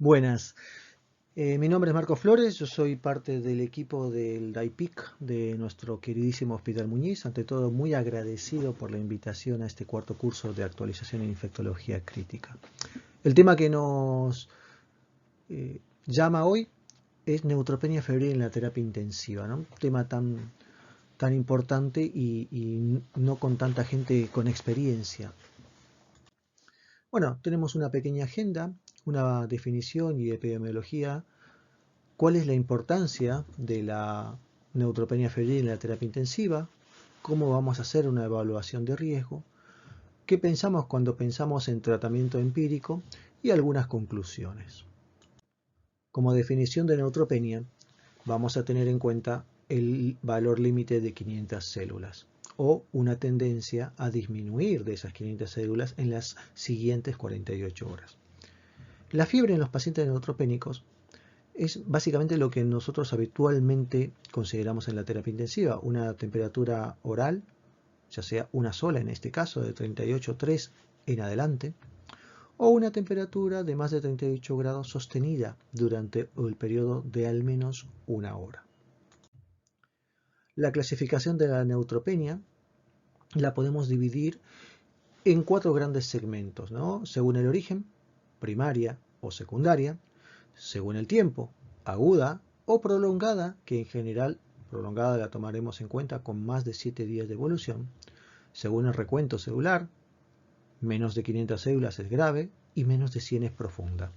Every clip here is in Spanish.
Buenas, mi nombre es Marco Flores, yo soy parte del equipo del DAIPIC de nuestro queridísimo Hospital Muñiz. Ante todo, muy agradecido por la invitación a este cuarto curso de actualización en infectología crítica. El tema que nos llama hoy es neutropenia febril en la terapia intensiva, ¿no? Un tema tan importante y no con tanta gente con experiencia. Bueno, tenemos una pequeña agenda, una definición y epidemiología. ¿Cuál es la importancia de la neutropenia febril en la terapia intensiva? ¿Cómo vamos a hacer una evaluación de riesgo? ¿Qué pensamos cuando pensamos en tratamiento empírico? Y algunas conclusiones. Como definición de neutropenia, vamos a tener en cuenta el valor límite de 500 células o una tendencia a disminuir de esas 500 células en las siguientes 48 horas. La fiebre en los pacientes neutropénicos es básicamente lo que nosotros habitualmente consideramos en la terapia intensiva, una temperatura oral, ya sea una sola en este caso, de 38,3 en adelante, o una temperatura de más de 38 grados sostenida durante el periodo de al menos una hora. La clasificación de la neutropenia la podemos dividir en 4 grandes segmentos, ¿no? Según el origen, primaria o secundaria, según el tiempo, aguda o prolongada, que en general prolongada la tomaremos en cuenta con más de 7 días de evolución, según el recuento celular, menos de 500 células es grave y menos de 100 es profunda.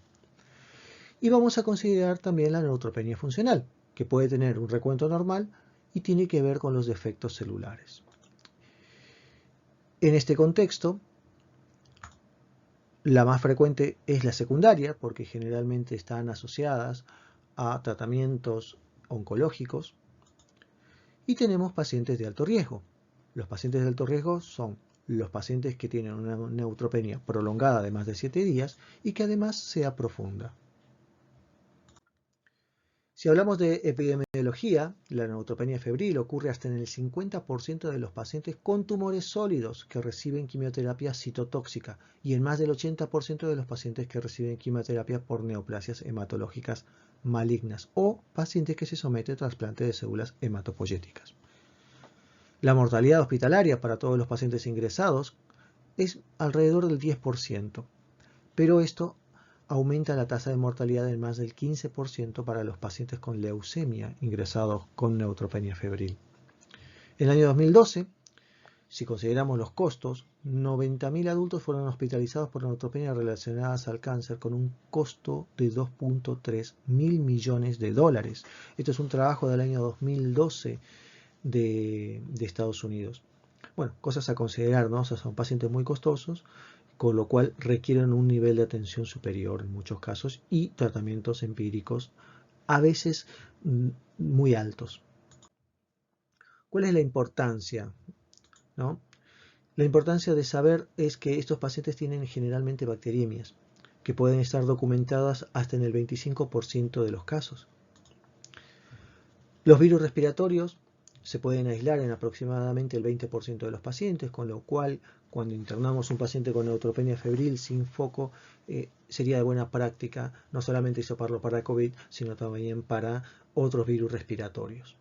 Y vamos a considerar también la neutropenia funcional, que puede tener un recuento normal y tiene que ver con los defectos celulares. En este contexto, la más frecuente es la secundaria, porque generalmente están asociadas a tratamientos oncológicos, y tenemos pacientes de alto riesgo. Los pacientes de alto riesgo son los pacientes que tienen una neutropenia prolongada de más de 7 días y que además sea profunda. Si hablamos de epidemiología, la neutropenia febril ocurre hasta en el 50% de los pacientes con tumores sólidos que reciben quimioterapia citotóxica y en más del 80% de los pacientes que reciben quimioterapia por neoplasias hematológicas malignas o pacientes que se someten a trasplante de células hematopoyéticas. La mortalidad hospitalaria para todos los pacientes ingresados es alrededor del 10%, pero esto aumenta la tasa de mortalidad en más del 15% para los pacientes con leucemia ingresados con neutropenia febril. En el año 2012, si consideramos los costos, 90.000 adultos fueron hospitalizados por neutropenia relacionadas al cáncer con un costo de 2.3 mil millones de dólares. Esto es un trabajo del año 2012 de Estados Unidos. Bueno, cosas a considerar, ¿no? O sea, son pacientes muy costosos, con lo cual requieren un nivel de atención superior en muchos casos y tratamientos empíricos a veces muy altos. ¿Cuál es la importancia? ¿No? La importancia de saber es que estos pacientes tienen generalmente bacteriemias, que pueden estar documentadas hasta en el 25% de los casos. Los virus respiratorios se pueden aislar en aproximadamente el 20% de los pacientes, con lo cual cuando internamos un paciente con neutropenia febril sin foco, sería de buena práctica no solamente hisoparlo para COVID, sino también para otros virus respiratorios.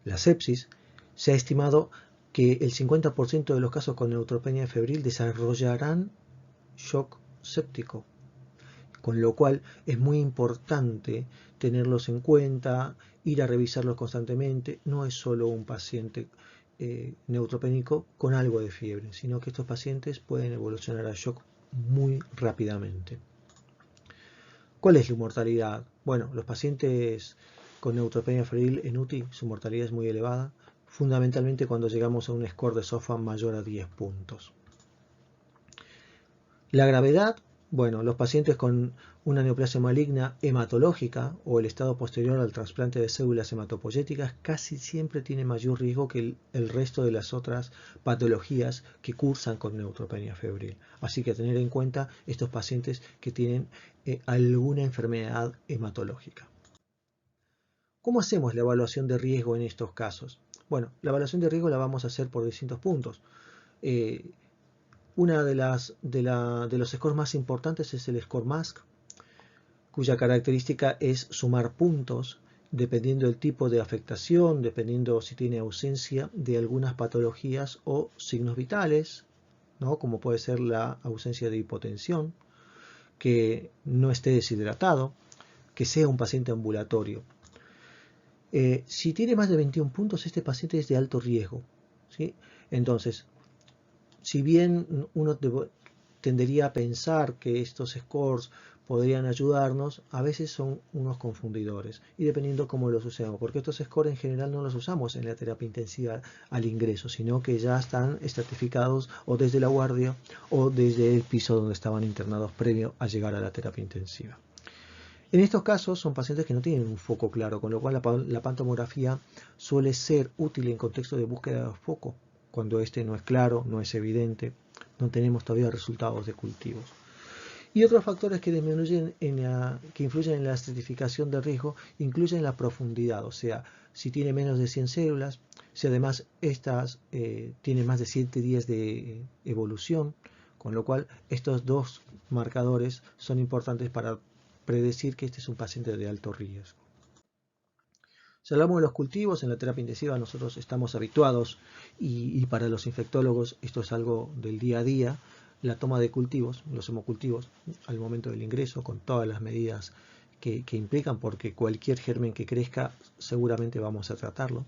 La sepsis, se ha estimado que el 50% de los casos con neutropenia febril desarrollarán shock séptico, con lo cual es muy importante tenerlos en cuenta, ir a revisarlos constantemente. No es solo un paciente neutropénico con algo de fiebre, sino que estos pacientes pueden evolucionar a shock muy rápidamente. ¿Cuál es la mortalidad? Bueno, los pacientes con neutropenia febril en UTI, su mortalidad es muy elevada, fundamentalmente cuando llegamos a un score de SOFA mayor a 10 puntos. La gravedad, bueno, los pacientes con una neoplasia maligna hematológica o el estado posterior al trasplante de células hematopoyéticas casi siempre tiene mayor riesgo que el resto de las otras patologías que cursan con neutropenia febril. Así que tener en cuenta estos pacientes que tienen alguna enfermedad hematológica. ¿Cómo hacemos la evaluación de riesgo en estos casos? Bueno, la evaluación de riesgo la vamos a hacer por distintos puntos. Una de los scores más importantes es el score MASC, cuya característica es sumar puntos dependiendo del tipo de afectación, dependiendo si tiene ausencia de algunas patologías o signos vitales, ¿no? Como puede ser la ausencia de hipotensión, que no esté deshidratado, que sea un paciente ambulatorio. Si tiene más de 21 puntos, este paciente es de alto riesgo, ¿sí? Entonces, si bien uno tendería a pensar que estos scores podrían ayudarnos, a veces son unos confundidores y dependiendo cómo los usemos, porque estos scores en general no los usamos en la terapia intensiva al ingreso, sino que ya están estratificados o desde la guardia o desde el piso donde estaban internados previo a llegar a la terapia intensiva. En estos casos son pacientes que no tienen un foco claro, con lo cual la pantomografía suele ser útil en contexto de búsqueda de foco, cuando este no es claro, no es evidente, no tenemos todavía resultados de cultivos. Y otros factores que disminuyen que influyen en la estratificación de riesgo incluyen la profundidad, o sea, si tiene menos de 100 células, si además estas tienen más de 7 días de evolución, con lo cual estos dos marcadores son importantes para predecir que este es un paciente de alto riesgo. Si hablamos de los cultivos, en la terapia intensiva nosotros estamos habituados y para los infectólogos esto es algo del día a día, la toma de cultivos, los hemocultivos, al momento del ingreso, con todas las medidas que implican, porque cualquier germen que crezca seguramente vamos a tratarlo,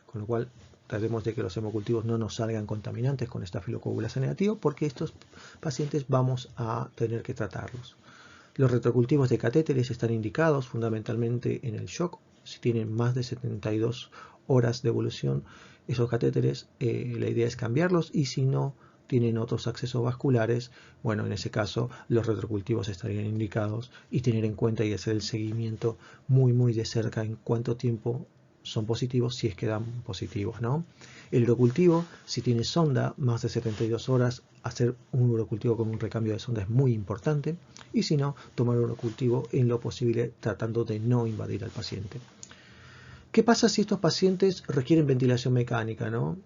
con lo cual tratemos de que los hemocultivos no nos salgan contaminantes con Staphylococcus negativo, porque estos pacientes vamos a tener que tratarlos. Los retrocultivos de catéteres están indicados fundamentalmente en el shock. Si tienen más de 72 horas de evolución, esos catéteres, la idea es cambiarlos, y si no tienen otros accesos vasculares, bueno, en ese caso los retrocultivos estarían indicados, y tener en cuenta y hacer el seguimiento muy de cerca en cuánto tiempo son positivos, si es que dan positivos, ¿no? El urocultivo, si tiene sonda, más de 72 horas, hacer un urocultivo con un recambio de sonda es muy importante, y si no, tomar urocultivo en lo posible tratando de no invadir al paciente. ¿Qué pasa si estos pacientes requieren ventilación mecánica, ¿no?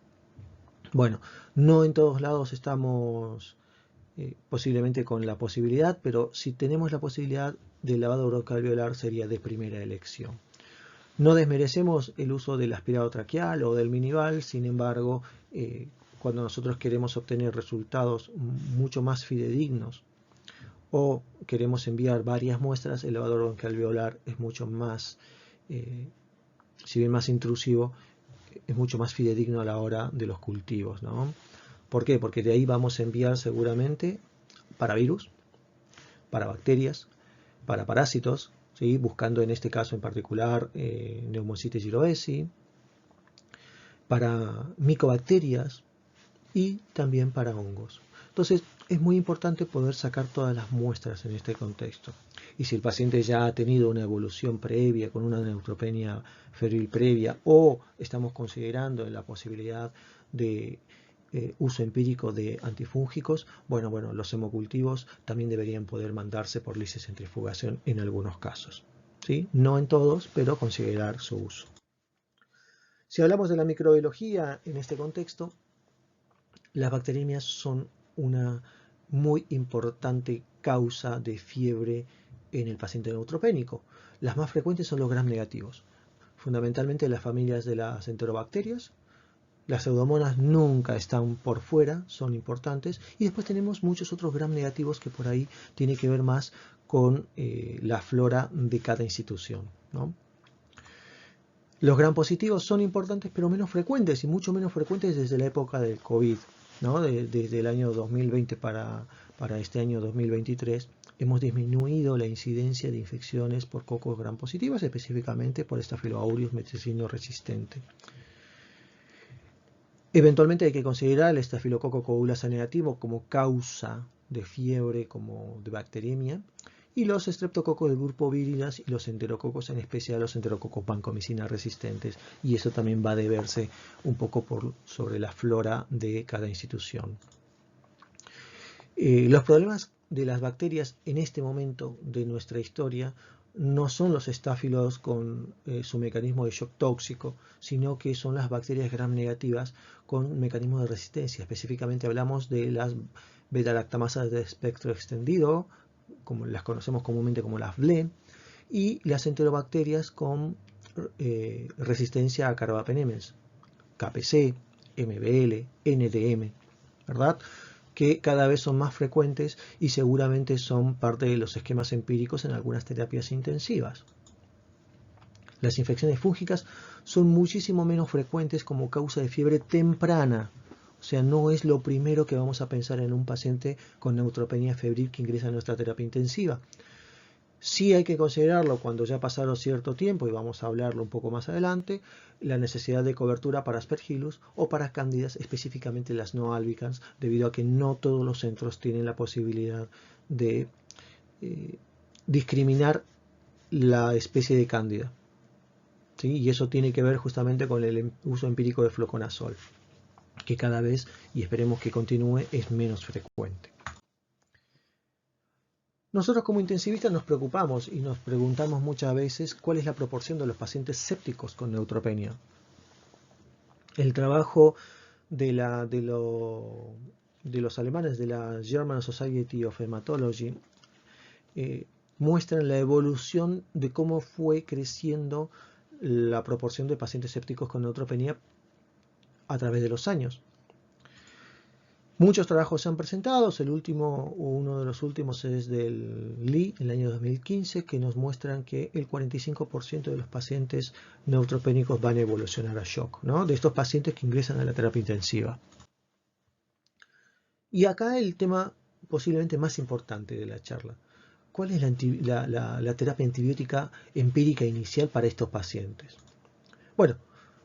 Bueno, no en todos lados estamos posiblemente con la posibilidad, pero si tenemos la posibilidad del lavado uroalveolar sería de primera elección. No desmerecemos el uso del aspirado traqueal o del minival, sin embargo, cuando nosotros queremos obtener resultados mucho más fidedignos o queremos enviar varias muestras, el lavado broncoalveolar es mucho más, si bien más intrusivo, es mucho más fidedigno a la hora de los cultivos, ¿no? ¿Por qué? Porque de ahí vamos a enviar seguramente para virus, para bacterias, para parásitos, ¿sí? Buscando en este caso en particular Pneumocystis jirovecii, para micobacterias y también para hongos. Entonces es muy importante poder sacar todas las muestras en este contexto. Y si el paciente ya ha tenido una evolución previa con una neutropenia febril previa, o estamos considerando la posibilidad de uso empírico de antifúngicos, bueno, los hemocultivos también deberían poder mandarse por lisocentrifugación en algunos casos, ¿sí? No en todos, pero considerar su uso. Si hablamos de la microbiología en este contexto, las bacteriemias son una muy importante causa de fiebre en el paciente neutropénico. Las más frecuentes son los gram negativos, fundamentalmente las familias de las enterobacterias. Las pseudomonas nunca están por fuera, son importantes, y después tenemos muchos otros gram negativos que por ahí tiene que ver más con la flora de cada institución, ¿no? Los gram positivos son importantes pero menos frecuentes, y mucho menos frecuentes desde la época del COVID, ¿no? Desde el año 2020 para este año 2023 hemos disminuido la incidencia de infecciones por cocos gram positivas, específicamente por Staphylococcus aureus meticillin resistente. Eventualmente hay que considerar el Staphylococcus coagulasa negativo como causa de fiebre, como de bacteriemia, y los estreptococos del grupo viridas y los enterococos, en especial los enterococos vancomicina resistentes, y eso también va a deberse un poco sobre la flora de cada institución. Los problemas de las bacterias en este momento de nuestra historia no son los estáfilos con su mecanismo de shock tóxico, sino que son las bacterias gram negativas con mecanismo de resistencia. Específicamente hablamos de las beta-lactamasas de espectro extendido, como las conocemos comúnmente como las BLE, y las enterobacterias con resistencia a carbapenemes, KPC, MBL, NDM, ¿verdad? Que cada vez son más frecuentes y seguramente son parte de los esquemas empíricos en algunas terapias intensivas. Las infecciones fúngicas son muchísimo menos frecuentes como causa de fiebre temprana. O sea, no es lo primero que vamos a pensar en un paciente con neutropenia febril que ingresa a nuestra terapia intensiva. Sí hay que considerarlo cuando ya pasaron cierto tiempo, y vamos a hablarlo un poco más adelante, la necesidad de cobertura para Aspergillus o para cándidas, específicamente las no albicans, debido a que no todos los centros tienen la posibilidad de discriminar la especie de cándida. ¿Sí? Y eso tiene que ver justamente con el uso empírico de fluconazol, que cada vez, y esperemos que continúe, es menos frecuente. Nosotros como intensivistas nos preocupamos y nos preguntamos muchas veces cuál es la proporción de los pacientes sépticos con neutropenia. El trabajo de los alemanes de la German Society of Hematology muestran la evolución de cómo fue creciendo la proporción de pacientes sépticos con neutropenia a través de los años. Muchos trabajos se han presentado, uno de los últimos es del Lee, en el año 2015, que nos muestran que el 45% de los pacientes neutropénicos van a evolucionar a shock, ¿no? De estos pacientes que ingresan a la terapia intensiva. Y acá el tema posiblemente más importante de la charla. ¿Cuál es la terapia antibiótica empírica inicial para estos pacientes? Bueno,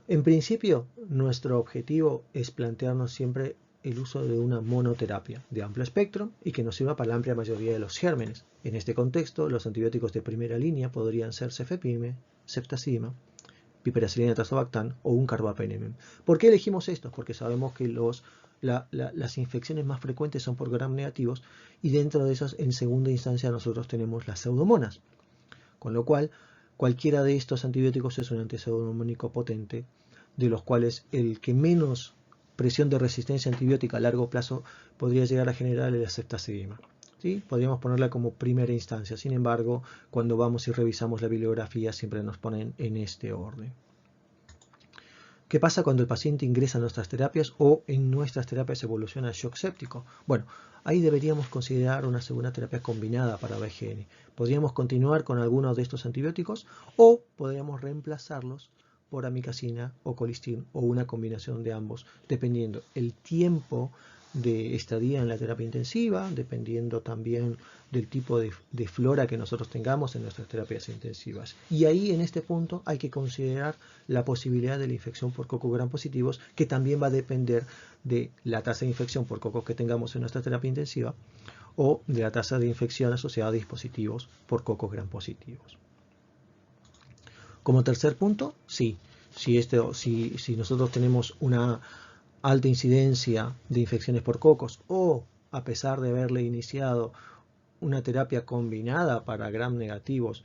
en principio nuestro objetivo es plantearnos siempre el uso de una monoterapia de amplio espectro y que nos sirva para la amplia mayoría de los gérmenes. En este contexto, los antibióticos de primera línea podrían ser cefepime, ceftazidima, piperacilina tazobactam o un carbapenem. ¿Por qué elegimos estos? Porque sabemos que las infecciones más frecuentes son por gram negativos y dentro de esas, en segunda instancia, nosotros tenemos las pseudomonas. Con lo cual, cualquiera de estos antibióticos es un antipseudomónico potente, de los cuales el que menos presión de resistencia antibiótica a largo plazo podría llegar a generar el ceftazidima. ¿Sí? Podríamos ponerla como primera instancia. Sin embargo, cuando vamos y revisamos la bibliografía, siempre nos ponen en este orden. ¿Qué pasa cuando el paciente ingresa a nuestras terapias o en nuestras terapias evoluciona a shock séptico? Bueno, ahí deberíamos considerar una segunda terapia combinada para BGN. Podríamos continuar con algunos de estos antibióticos o podríamos reemplazarlos por amicacina o colistin o una combinación de ambos, dependiendo el tiempo de estadía en la terapia intensiva, dependiendo también del tipo de flora que nosotros tengamos en nuestras terapias intensivas. Y ahí en este punto hay que considerar la posibilidad de la infección por cocos gram positivos, que también va a depender de la tasa de infección por cocos que tengamos en nuestra terapia intensiva o de la tasa de infección asociada a dispositivos por cocos gram positivos. Como tercer punto, si nosotros tenemos una alta incidencia de infecciones por cocos o a pesar de haberle iniciado una terapia combinada para gram negativos,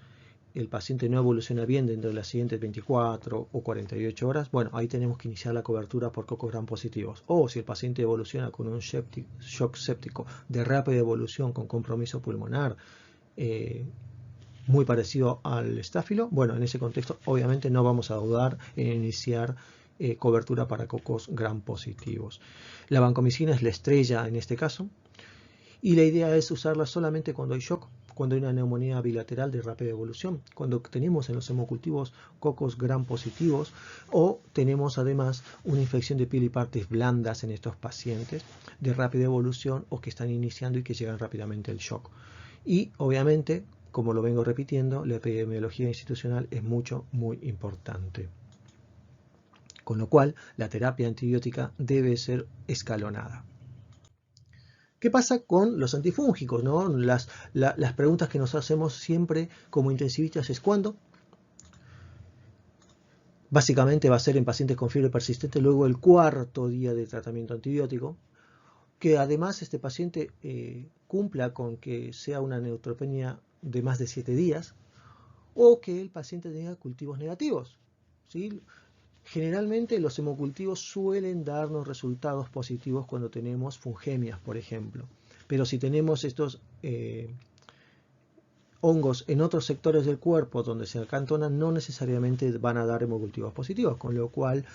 el paciente no evoluciona bien dentro de las siguientes 24 o 48 horas, bueno, ahí tenemos que iniciar la cobertura por cocos gram positivos. O si el paciente evoluciona con un shock séptico de rápida evolución con compromiso pulmonar, muy parecido al estáfilo, bueno, en ese contexto obviamente no vamos a dudar en iniciar cobertura para cocos gram positivos. La vancomicina es la estrella en este caso y la idea es usarla solamente cuando hay shock, cuando hay una neumonía bilateral de rápida evolución, cuando tenemos en los hemocultivos cocos gram positivos o tenemos además una infección de piel y partes blandas en estos pacientes de rápida evolución o que están iniciando y que llegan rápidamente al shock. Y obviamente, como lo vengo repitiendo, la epidemiología institucional es muy importante. Con lo cual, la terapia antibiótica debe ser escalonada. ¿Qué pasa con los antifúngicos, ¿no? Las preguntas que nos hacemos siempre como intensivistas es ¿cuándo? Básicamente va a ser en pacientes con fiebre persistente luego el cuarto día de tratamiento antibiótico, que además este paciente cumpla con que sea una neutropenia de más de 7 días o que el paciente tenga cultivos negativos, ¿sí? Generalmente los hemocultivos suelen darnos resultados positivos cuando tenemos fungemias, por ejemplo. Pero si tenemos estos hongos en otros sectores del cuerpo donde se acantonan no necesariamente van a dar hemocultivos positivos, con lo cual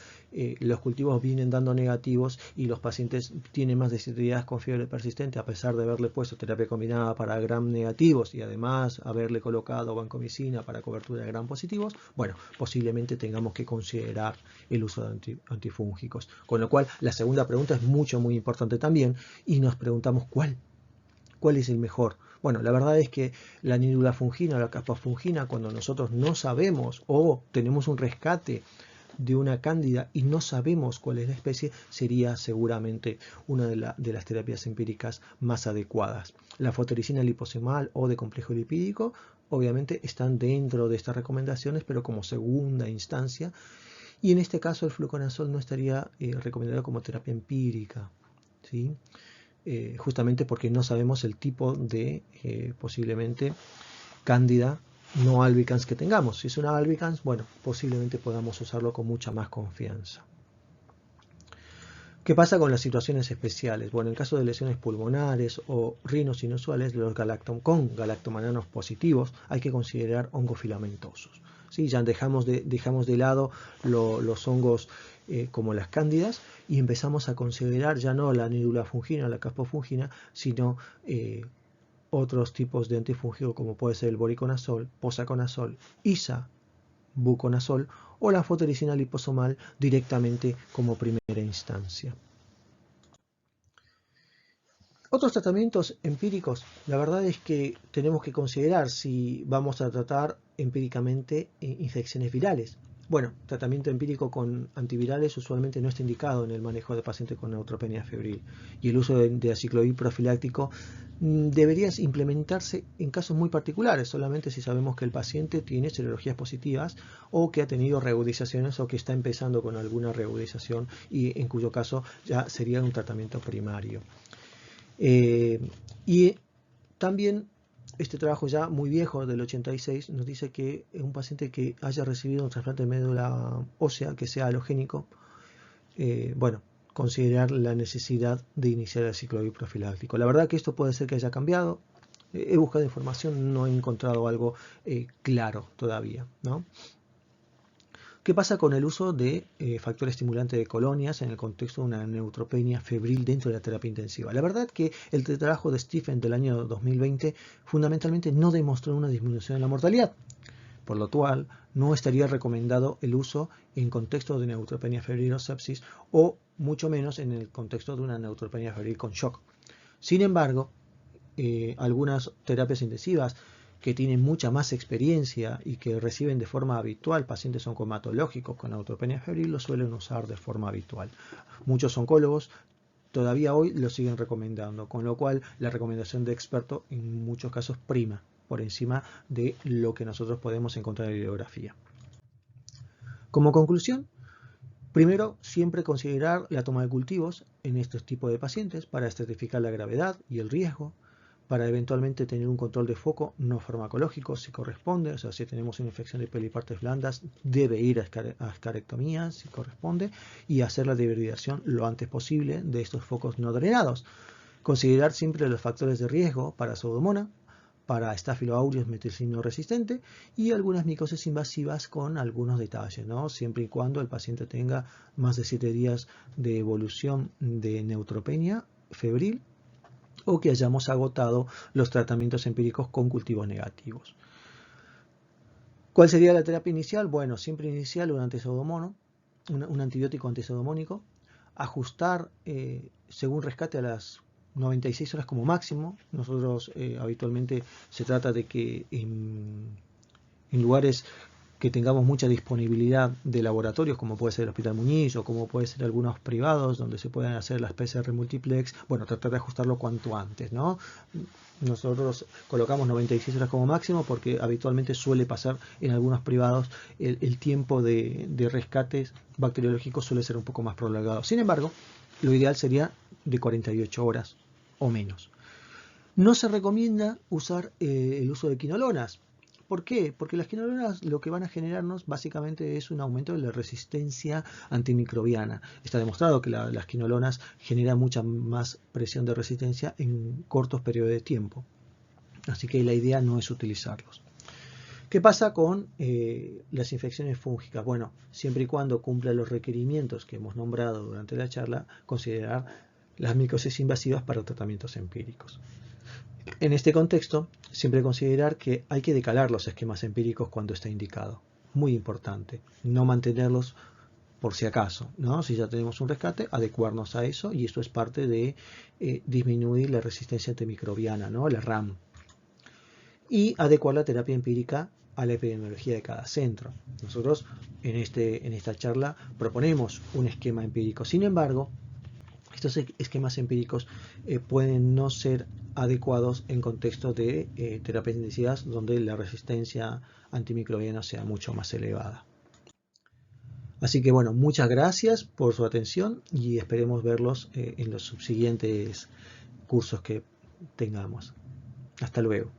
los cultivos vienen dando negativos y los pacientes tienen más de 7 días con fiebre persistente a pesar de haberle puesto terapia combinada para gram negativos y además haberle colocado vancomicina para cobertura de gram positivos. Bueno, posiblemente tengamos que considerar el uso de antifúngicos, con lo cual la segunda pregunta es muy importante también y nos preguntamos ¿cuál es el mejor? Bueno, la verdad es que la nidulafungina o la caspofungina, cuando nosotros no sabemos o tenemos un rescate de una cándida y no sabemos cuál es la especie, sería seguramente una de las terapias empíricas más adecuadas. La fotericina liposomal o de complejo lipídico obviamente están dentro de estas recomendaciones, pero como segunda instancia, y en este caso el fluconazol no estaría recomendado como terapia empírica, ¿sí? Justamente porque no sabemos el tipo de posiblemente cándida no albicans que tengamos. Si es una albicans, bueno, posiblemente podamos usarlo con mucha más confianza. ¿Qué pasa con las situaciones especiales? Bueno, en caso de lesiones pulmonares o rinos inusuales, con galactomananos positivos, hay que considerar hongos filamentosos. ¿Sí? Ya dejamos de lado los hongos como las cándidas y empezamos a considerar ya no la nidulafungina o la caspofungina, sino otros tipos de antifúngico como puede ser el voriconazol, posaconazol, isabuconazol o la fotericina liposomal directamente como primera instancia. Otros tratamientos empíricos, la verdad es que tenemos que considerar si vamos a tratar empíricamente infecciones virales. Bueno, tratamiento empírico con antivirales usualmente no está indicado en el manejo de pacientes con neutropenia febril y el uso de aciclovir profiláctico debería implementarse en casos muy particulares, solamente si sabemos que el paciente tiene serologías positivas o que ha tenido reagudizaciones o que está empezando con alguna reagudización y en cuyo caso ya sería un tratamiento primario. Y también este trabajo ya muy viejo del 86 nos dice que un paciente que haya recibido un trasplante de médula ósea que sea halogénico, bueno, considerar la necesidad de iniciar el aciclovir profiláctico. La verdad que esto puede ser que haya cambiado. He buscado información, no he encontrado algo claro todavía, ¿no? ¿Qué pasa con el uso de factor estimulante de colonias en el contexto de una neutropenia febril dentro de la terapia intensiva? La verdad que el trabajo de Stephen del año 2020 fundamentalmente no demostró una disminución en la mortalidad, por lo cual no estaría recomendado el uso en contexto de neutropenia febril o sepsis o mucho menos en el contexto de una neutropenia febril con shock. Sin embargo, algunas terapias intensivas que tienen mucha más experiencia y que reciben de forma habitual pacientes oncomatológicos con neutropenia febril lo suelen usar de forma habitual. Muchos oncólogos todavía hoy lo siguen recomendando, con lo cual la recomendación de experto en muchos casos prima por encima de lo que nosotros podemos encontrar en la bibliografía. Como conclusión, primero, siempre considerar la toma de cultivos en estos tipos de pacientes para estratificar la gravedad y el riesgo, para eventualmente tener un control de foco no farmacológico si corresponde, o sea, si tenemos una infección de piel y partes blandas, debe ir a escarectomía si corresponde y hacer la dehibridación lo antes posible de estos focos no drenados. Considerar siempre los factores de riesgo para Pseudomonas, para Staphylo aureus metilcino resistente y algunas micosis invasivas con algunos detalles, ¿no? Siempre y cuando el paciente tenga más de 7 días de evolución de neutropenia febril o que hayamos agotado los tratamientos empíricos con cultivos negativos. ¿Cuál sería la terapia inicial? Bueno, siempre inicial un antipseudomono, un antibiótico antipseudomónico, ajustar según rescate a las 96 horas como máximo. Nosotros habitualmente se trata de que en lugares que tengamos mucha disponibilidad de laboratorios, como puede ser el Hospital Muñiz o como puede ser algunos privados donde se pueden hacer las PCR multiplex, bueno, tratar de ajustarlo cuanto antes, ¿no? Nosotros colocamos 96 horas como máximo porque habitualmente suele pasar en algunos privados el tiempo de rescates bacteriológicos suele ser un poco más prolongado. Sin embargo, lo ideal sería de 48 horas o menos. No se recomienda usar el uso de quinolonas. ¿Por qué? Porque las quinolonas lo que van a generarnos básicamente es un aumento de la resistencia antimicrobiana. Está demostrado que las quinolonas generan mucha más presión de resistencia en cortos periodos de tiempo. Así que la idea no es utilizarlos. ¿Qué pasa con las infecciones fúngicas? Bueno, siempre y cuando cumpla los requerimientos que hemos nombrado durante la charla, considerar las micosis invasivas para tratamientos empíricos. En este contexto, siempre considerar que hay que decalar los esquemas empíricos cuando está indicado. Muy importante, no mantenerlos por si acaso, ¿no? Si ya tenemos un rescate, adecuarnos a eso, y eso es parte de disminuir la resistencia antimicrobiana, ¿no? La RAM. Y adecuar la terapia empírica a la epidemiología de cada centro. Nosotros en esta charla proponemos un esquema empírico. Sin embargo, estos esquemas empíricos pueden no ser adecuados en contexto de terapias intensivas donde la resistencia antimicrobiana sea mucho más elevada. Así que bueno, muchas gracias por su atención y esperemos verlos en los subsiguientes cursos que tengamos. Hasta luego.